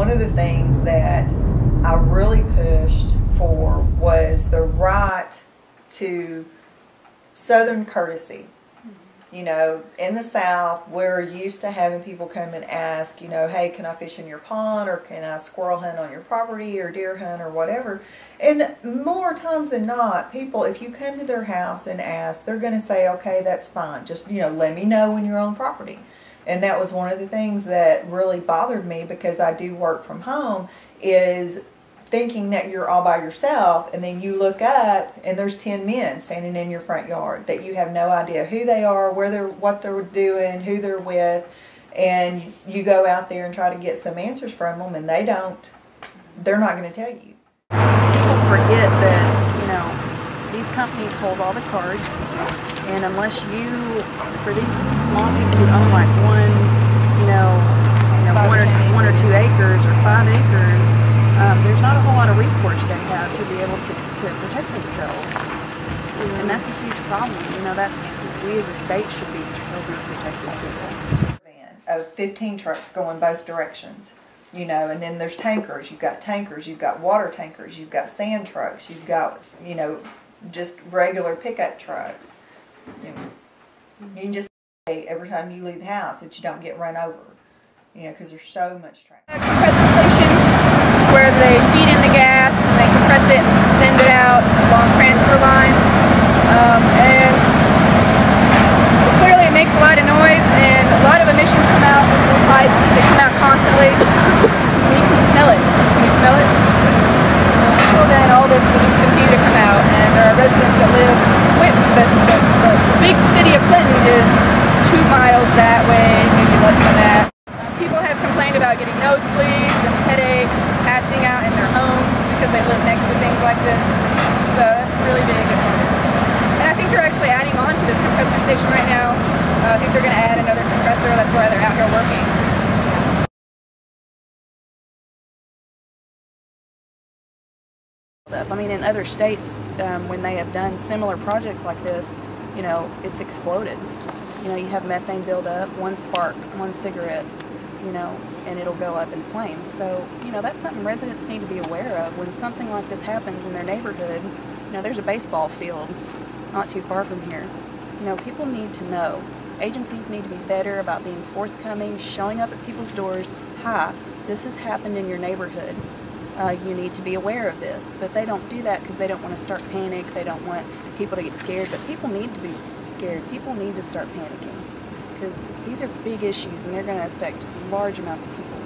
one of the things that I really pushed for was the right to Southern courtesy. You know, in the South, we're used to having people come and ask, you know, hey, can I fish in your pond, or can I squirrel hunt on your property, or deer hunt, or whatever. And more times than not, people, if you come to their house and ask, they're going to say, okay, that's fine. Just, you know, let me know when you're on property. And that was one of the things that really bothered me, because I do work from home, is thinking that you're all by yourself, and then you look up and there's 10 men standing in your front yard that you have no idea who they are, what they're doing, who they're with, and you go out there and try to get some answers from them, and they're not going to tell you. People forget that, you know, these companies hold all the cards, and unless for these small people who own like one or 2 acres or 5 acres, there's not a whole lot of recourse they have to be able to protect themselves. And that's a huge problem. You know, we as a state should be protecting people. Of 15 trucks going both directions, you know, and then there's tankers. You've got water tankers, you've got sand trucks, you've got, you know, just regular pickup trucks. You can just say every time you leave the house that you don't get run over, you know, because there's so much traffic. Compressor station, this is where they feed in the gas and they compress it and send it out along transfer lines. And clearly it makes a lot of noise, and a lot of emissions come out of the pipes. They come out constantly. You can smell it. Can you smell it? Well, then all this will just continue to come out, and there are residents that live the big city of Clinton is 2 miles that way, maybe less than that. People have complained about getting nosebleeds and headaches, passing out in their homes because they live next to things like this. So that's really big. And I think they're actually adding on to this compressor station right now. I think they're going to add another compressor. That's why they're out here working. I mean, in other states, when they have done similar projects like this, you know, it's exploded. You know, you have methane build up, one spark, one cigarette, you know, and it'll go up in flames. So, you know, that's something residents need to be aware of. When something like this happens in their neighborhood, you know, there's a baseball field not too far from here. You know, people need to know. Agencies need to be better about being forthcoming, showing up at people's doors. Hi, this has happened in your neighborhood. You need to be aware of this. But they don't do that because they don't want to start panic. They don't want people to get scared. But people need to be scared. People need to start panicking, because these are big issues and they're going to affect large amounts of people.